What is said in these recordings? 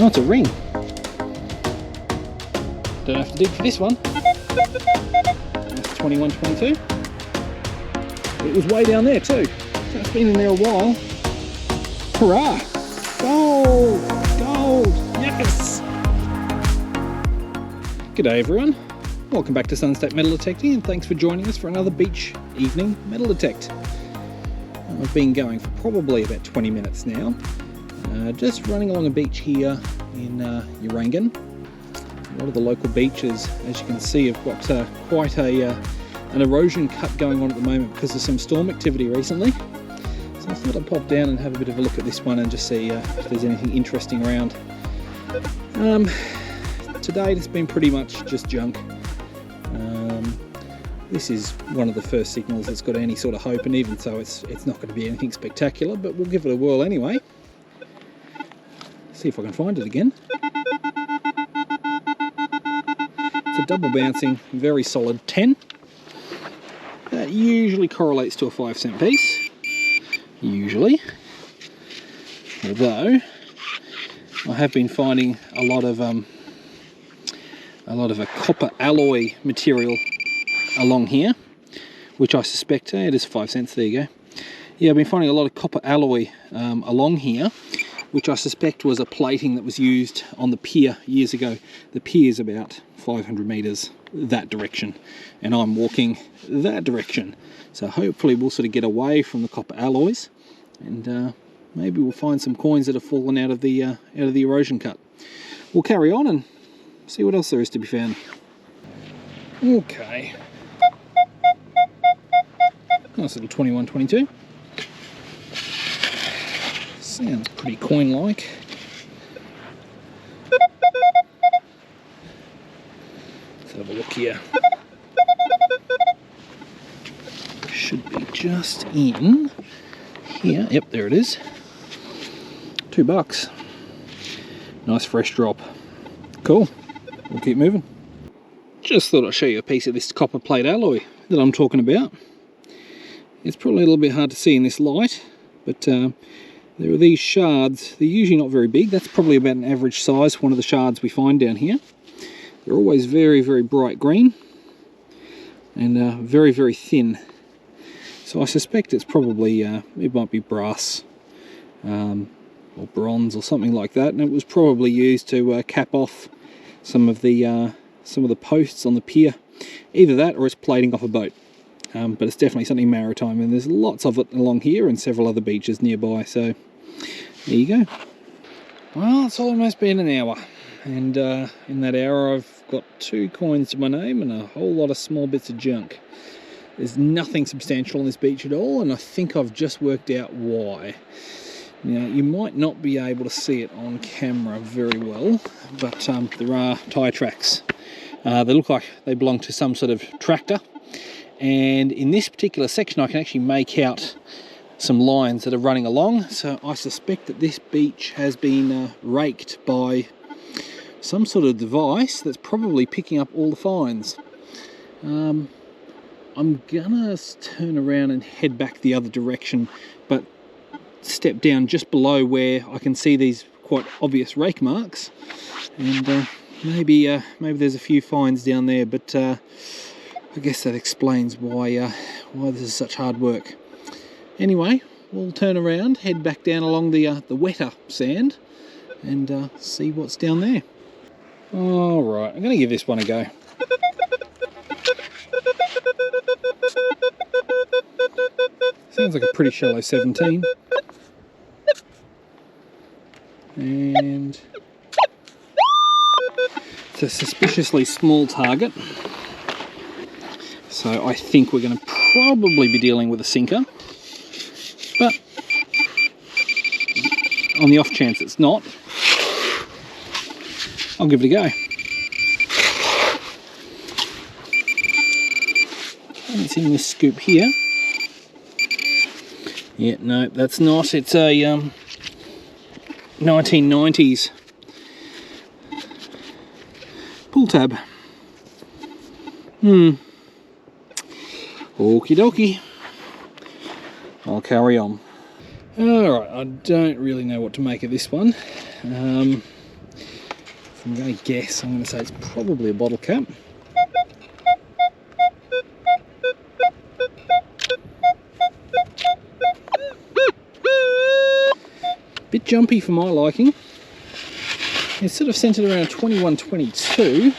Oh, it's a ring. Don't have to dig for this one. That's 21, 22. It was way down there too. So it's been in there a while. Hurrah! Gold! Gold! Yes! G'day everyone. Welcome back to Sunstate Metal Detecting, and thanks for joining us for another beach evening metal detect. I've been going for probably about 20 minutes now. Just running along a beach here in Urangan. A lot of the local beaches, as you can see, have got quite an erosion cut going on at the moment because of some storm activity recently. So I thought I'd pop down and have a bit of a look at this one and just see if there's anything interesting around. To date it's been pretty much just junk. This is one of the first signals that's got any sort of hope, and even so it's not going to be anything spectacular, but we'll give it a whirl anyway. See if I can find it again. It's a double bouncing, very solid 10. That usually correlates to a 5-cent piece. Usually. Although I have been finding a lot of a copper alloy material along here, which I suspect, it is 5 cents, there you go. Yeah, I've been finding a lot of copper alloy along here, which I suspect was a plating that was used on the pier years ago. The pier is about 500 meters that direction, and I'm walking that direction. So hopefully we'll sort of get away from the copper alloys, and maybe we'll find some coins that have fallen out of the erosion cut. We'll carry on and see what else there is to be found. Okay. Nice little 21, 22. Sounds pretty coin-like. Let's have a look here. Should be just in here. Yep, there it is. $2. Nice fresh drop. Cool. We'll keep moving. Just thought I'd show you a piece of this copper plate alloy that I'm talking about. It's probably a little bit hard to see in this light, but there are these shards. They're usually not very big. That's probably about an average size, one of the shards we find down here. They're always very, very bright green and very, very thin. So I suspect it's probably, it might be brass or bronze or something like that, and it was probably used to cap off some of the posts on the pier. Either that or it's plating off a boat. But it's definitely something maritime, and there's lots of it along here and several other beaches nearby, so there you go. Well, it's almost been an hour, and in that hour I've got 2 coins to my name and a whole lot of small bits of junk. There's nothing substantial on this beach at all, and I think I've just worked out why. Now, you might not be able to see it on camera very well, but there are tyre tracks. They look like they belong to some sort of tractor. And in this particular section I can actually make out some lines that are running along, so I suspect that this beach has been raked by some sort of device that's probably picking up all the fines. I'm gonna turn around and head back the other direction, but step down just below where I can see these quite obvious rake marks, and maybe there's a few fines down there, but I guess that explains why this is such hard work. Anyway, we'll turn around, head back down along the wetter sand, and see what's down there. Alright, I'm going to give this one a go. Sounds like a pretty shallow 17. And it's a suspiciously small target. So I think we're going to probably be dealing with a sinker, but on the off chance it's not, I'll give it a go. And it's in this scoop here. Yeah, no, that's not. It's a 1990s pull tab. Okie dokie. I'll carry on. Alright, I don't really know what to make of this one. If I'm going to guess, I'm going to say it's probably a bottle cap. Bit jumpy for my liking. It's sort of centered around 21, 22, but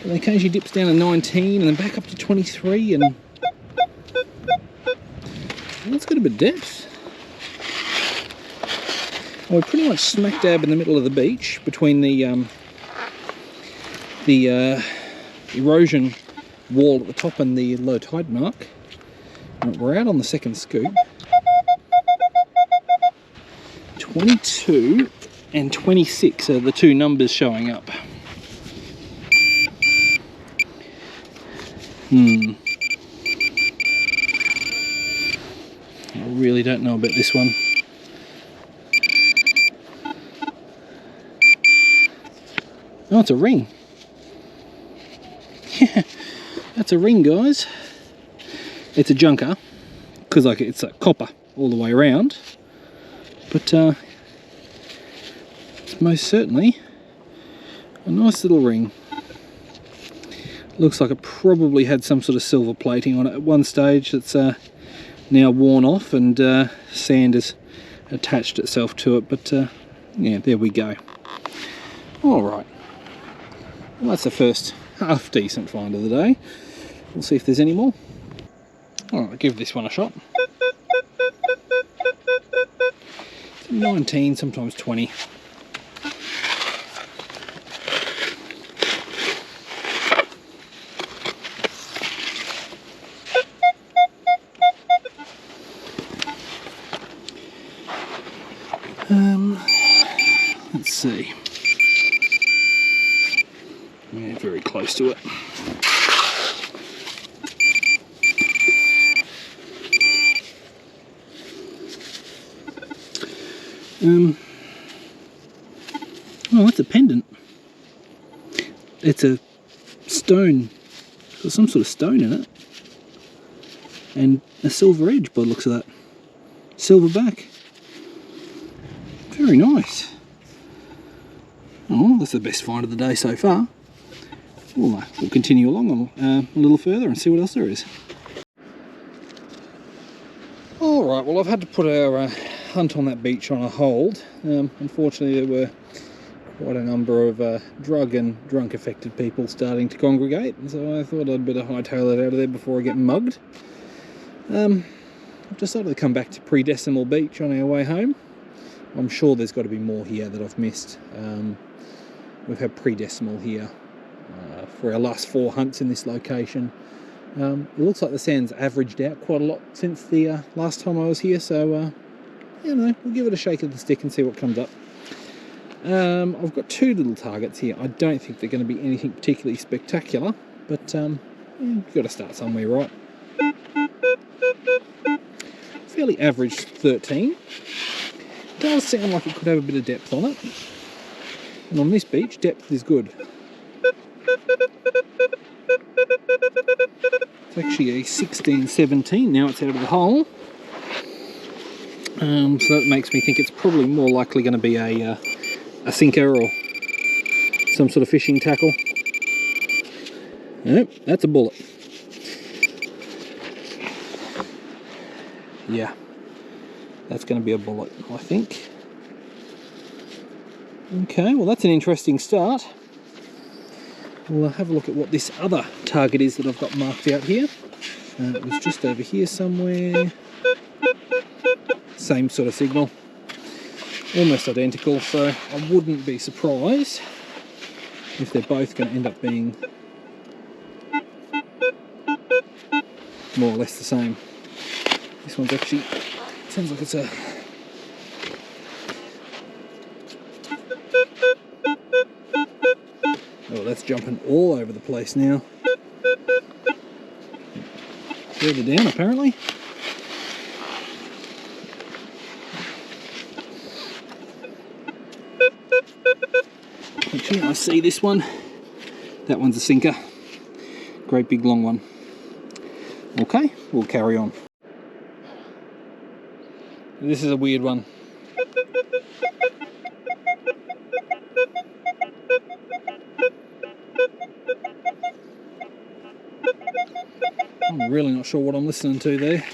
then occasionally dips down to 19 and then back up to 23, and it's got a bit of depth. We're pretty much smack dab in the middle of the beach between the erosion wall at the top and the low tide mark. We're out on the second scoop. 22 and 26 are the two numbers showing up. I really don't know about this one. Oh, it's a ring. Yeah, that's a ring, guys. It's a junker, because like it's a copper all the way around. But it's most certainly a nice little ring. Looks like it probably had some sort of silver plating on it at one stage that's now worn off, and sand has attached itself to it. But yeah, there we go. Alright, well, that's the first half decent find of the day. We'll see if there's any more. Alright, I'll give this one a shot. 19, sometimes 20. Let's see. Yeah, very close to it. Oh, that's a pendant. It's a stone. It's got some sort of stone in it. And a silver edge by the looks of that. Silver back. Very nice. Oh, that's the best find of the day so far. We'll continue along a little further and see what else there is. Alright, well, I've had to put our hunt on that beach on a hold. Unfortunately, there were quite a number of drug and drunk affected people starting to congregate, and so I thought I'd better hightail it out of there before I get mugged. I've decided to come back to Pre-Decimal Beach on our way home. I'm sure there's got to be more here that I've missed. We've had Pre-Decimal here for our last 4 hunts in this location. It looks like the sand's averaged out quite a lot since the last time I was here, so you know, we'll give it a shake of the stick and see what comes up. I've got 2 little targets here. I don't think they're going to be anything particularly spectacular, but you've got to start somewhere, right? Fairly average 13. Does sound like it could have a bit of depth on it, and on this beach depth is good. It's actually a 16-17 now. It's out of the hole, so that makes me think it's probably more likely going to be a sinker or some sort of fishing tackle. Nope, that's a bullet. Yeah, that's going to be a bullet, I think. Okay, well, that's an interesting start. We'll have a look at what this other target is that I've got marked out here. It was just over here somewhere. Same sort of signal. Almost identical, so I wouldn't be surprised if they're both going to end up being more or less the same. This one's actually, sounds like it's a... Oh, that's jumping all over the place now. Further down, apparently. Actually, I see this one. That one's a sinker. Great big long one. Okay, we'll carry on. This is a weird one. really not sure what I'm listening to there.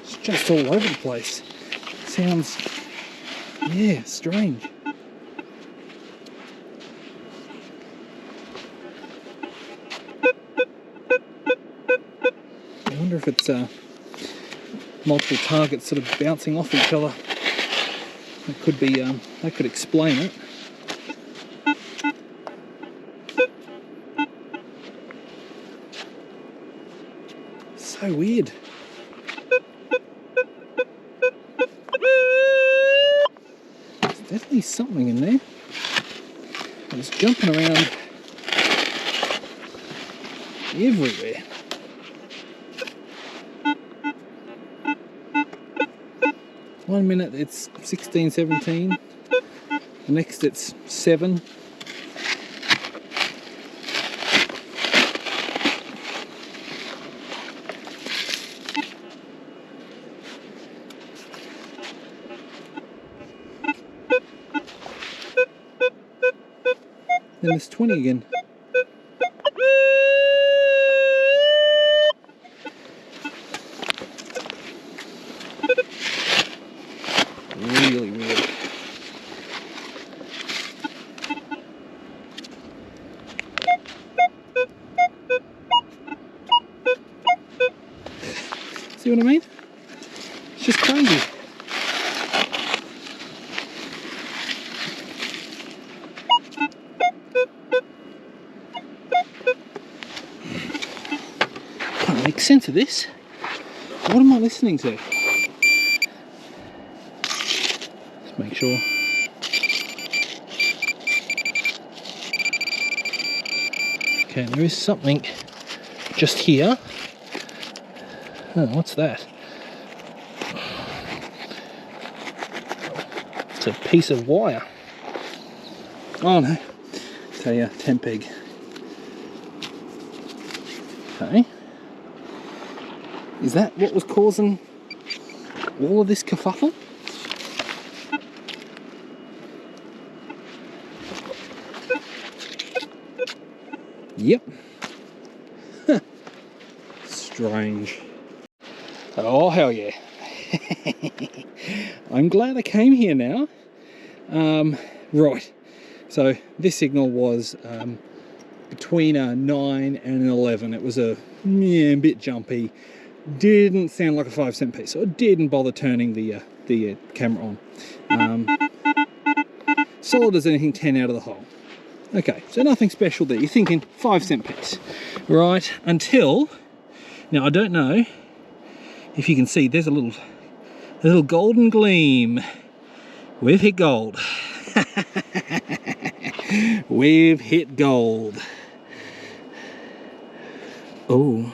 It's just all over the place. Sounds, yeah, strange. I wonder if it's multiple targets sort of bouncing off each other. That could be, that could explain it. So weird. There's definitely something in there. It's jumping around everywhere. One minute it's 16, 17. The next it's 7. Then it's 20 again. Really weird. See what I mean? It's just crazy. Can't make sense of this. What am I listening to? Let's make sure. Okay, there is something just here. Oh, what's that? It's a piece of wire. Oh no, it's a tent peg. Okay. Is that what was causing all of this kerfuffle? Yep. Strange. Oh, hell yeah. I'm glad I came here now. Right. So this signal was between 9 and 11. It was a bit jumpy. Didn't sound like a 5-cent piece, so I didn't bother turning the camera on. Solid as anything, 10 out of the hole. Okay, so nothing special there. You're thinking 5-cent piece, right? Until now, I don't know if you can see. There's a little golden gleam. We've hit gold. We've hit gold. Oh.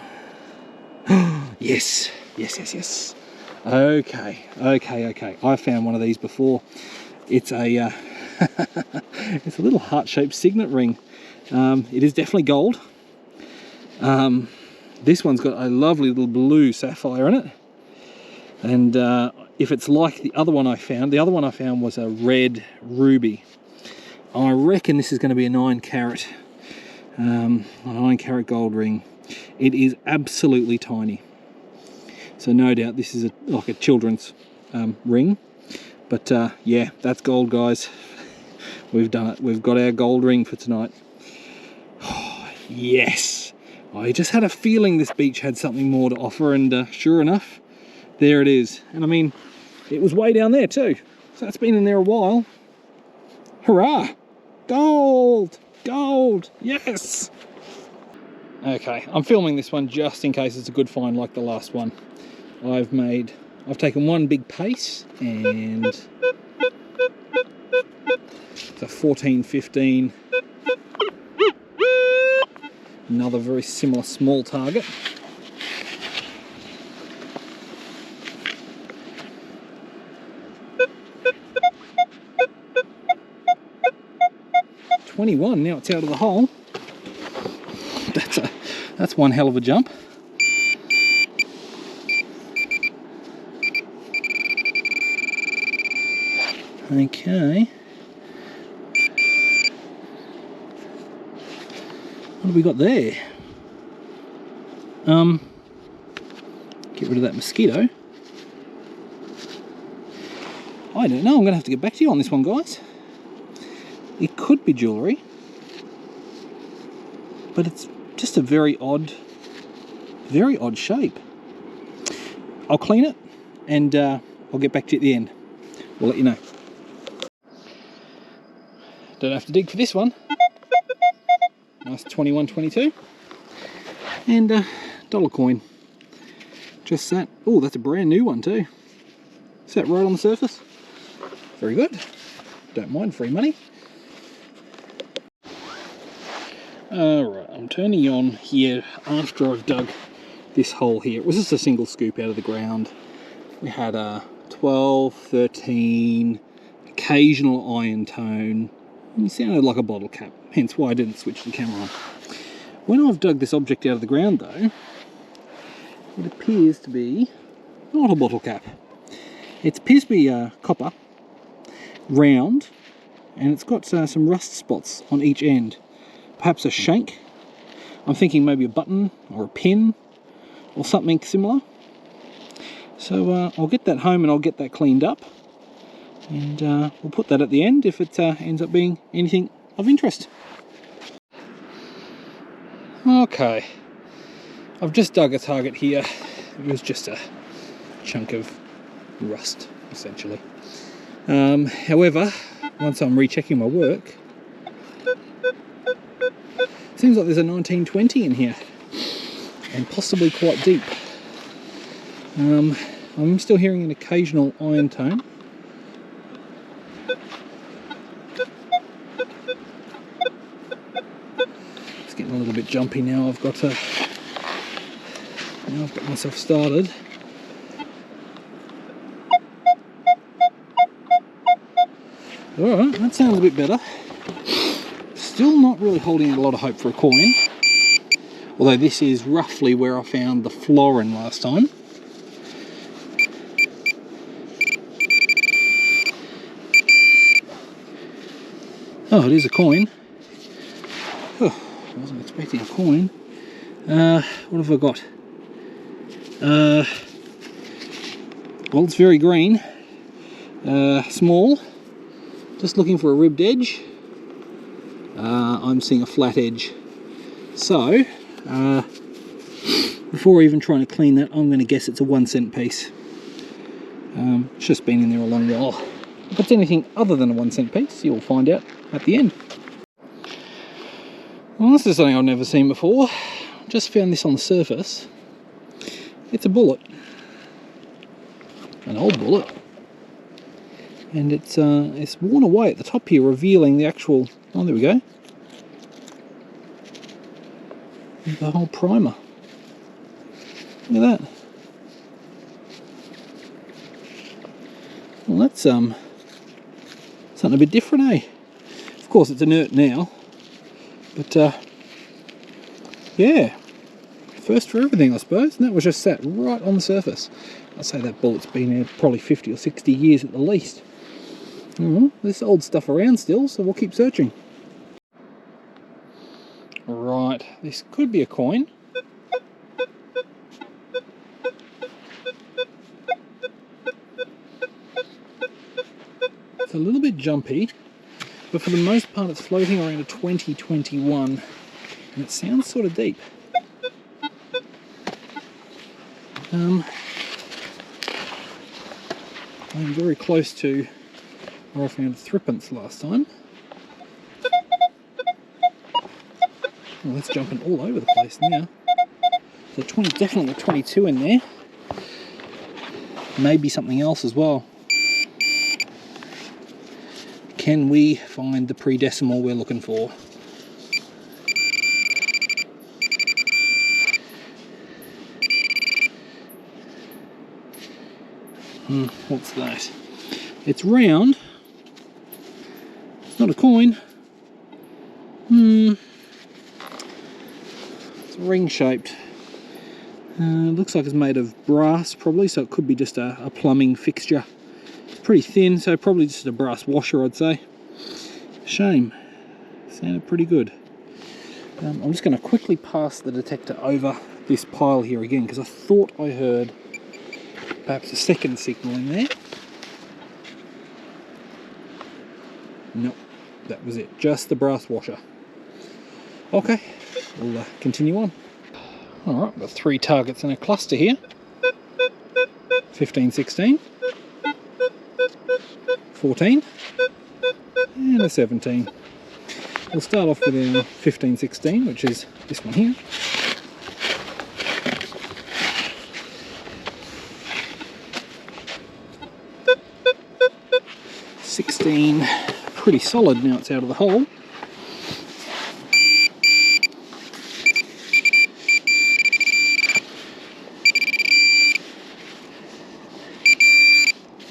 Yes. Yes. Okay. I found one of these before. It's a it's a little heart-shaped signet ring. It is definitely gold. This one's got a lovely little blue sapphire in it. And if it's like the other one I found was a red ruby. I reckon this is going to be a 9-carat gold ring. It is absolutely tiny. So no doubt this is like a children's ring. But yeah, that's gold, guys. We've done it. We've got our gold ring for tonight. Oh, yes. I just had a feeling this beach had something more to offer, and sure enough, there it is. And I mean, it was way down there too. So it's been in there a while. Hurrah! Gold! Gold! Yes! Okay, I'm filming this one just in case it's a good find like the last one. I've taken one big pace, and it's a 14-15. Another very similar small target. $21, now it's out of the hole. That's one hell of a jump. Okay. What have we got there? Get rid of that mosquito. I don't know, I'm going to have to get back to you on this one, guys. It could be jewellery, but it's just a very odd shape. I'll clean it and I'll get back to you at the end. We'll let you know. Don't have to dig for this one. Nice 21.22. And dollar coin. Just sat. Oh, that's a brand new one too. Sat right on the surface. Very good. Don't mind free money. Alright, I'm turning you on here after I've dug this hole here. It was just a single scoop out of the ground. We had a 12, 13, occasional iron tone. It sounded like a bottle cap, hence why I didn't switch the camera on. When I've dug this object out of the ground though, it appears to be not a bottle cap. It appears to be copper, round, and it's got some rust spots on each end. Perhaps a shank. I'm thinking maybe a button or a pin or something similar. So I'll get that home and I'll get that cleaned up, and we'll put that at the end if it ends up being anything of interest. Okay, I've just dug a target here. It was just a chunk of rust essentially. However, once I'm rechecking my work, seems like there's a 1920 in here, and possibly quite deep. I'm still hearing an occasional iron tone. It's getting a little bit jumpy now. I've got myself started. Alright, that sounds a bit better. Still not really holding a lot of hope for a coin, although this is roughly where I found the florin last time. Oh, it is a coin. Oh, I wasn't expecting a coin. What have I got? Well, it's very green. Small. Just looking for a ribbed edge. I'm seeing a flat edge. So, before even trying to clean that, I'm going to guess it's a 1 cent piece. It's just been in there a long while. If it's anything other than a 1 cent piece, you'll find out at the end. Well, this is something I've never seen before. Just found this on the surface. It's a bullet. An old bullet. And it's worn away at the top here, revealing the actual... Oh, there we go. The whole primer. Look at that. Well, that's something a bit different, eh? Of course, it's inert now, but yeah, first for everything, I suppose. And that was just sat right on the surface. I'd say that bullet's been there probably 50 or 60 years at the least. There's old stuff around still, so we'll keep searching. Right, this could be a coin. It's a little bit jumpy, but for the most part it's floating around a 2021, and it sounds sort of deep. I'm very close to where I found threepence last time. Well, that's jumping all over the place now. So definitely a 22 in there. Maybe something else as well. Can we find the pre-decimal we're looking for? What's that? It's round. It's not a coin. It's ring shaped. Looks like it's made of brass probably, so it could be just a plumbing fixture. It's pretty thin, so probably just a brass washer, I'd say. Shame. Sounded pretty good. I'm just going to quickly pass the detector over this pile here again, because I thought I heard perhaps a second signal in there. Nope, that was it, just the brass washer. Okay, we'll continue on. Alright, we've got 3 targets in a cluster here. 15, 16, 14, and a 17. We'll start off with our 15, 16, which is this one here. Pretty solid now it's out of the hole.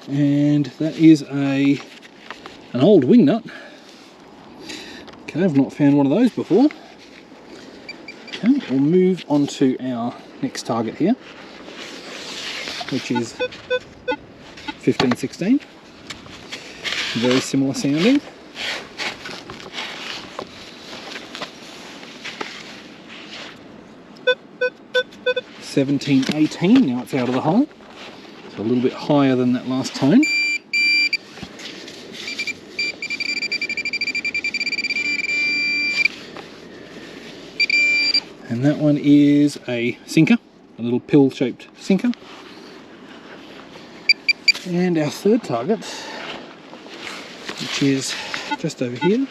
And that is an old wing nut. Okay, I've not found one of those before. Okay, we'll move on to our next target here, which is 15, 16. Very similar sounding. $17, $18, now it's out of the hole. So a little bit higher than that last tone. And that one is a sinker, a little pill-shaped sinker. And our third target, which is just over here,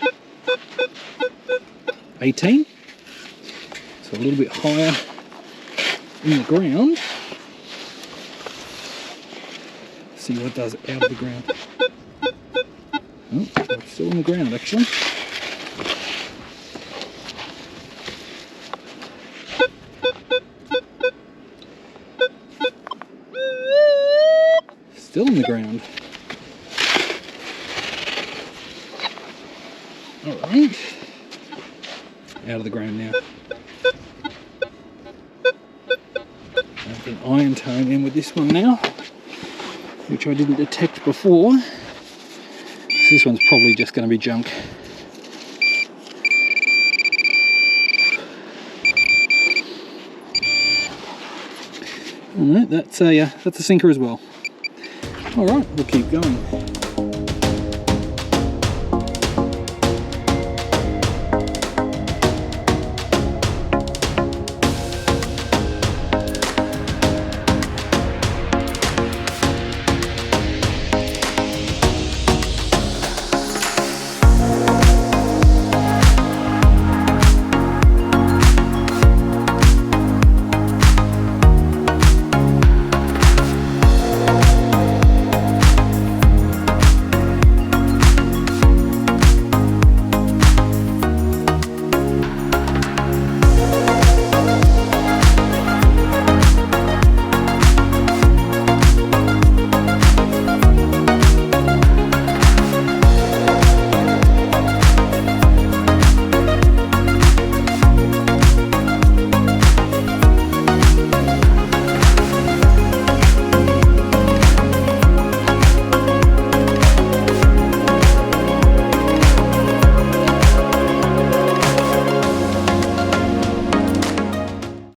18, so a little bit higher in the ground. See what it does out of the ground. Oh, it's still in the ground actually. Still in the ground. Alright, out of the ground now. I've an iron tone in with this one now, which I didn't detect before. So this one's probably just going to be junk. Alright, that's a sinker as well. Alright, we'll keep going.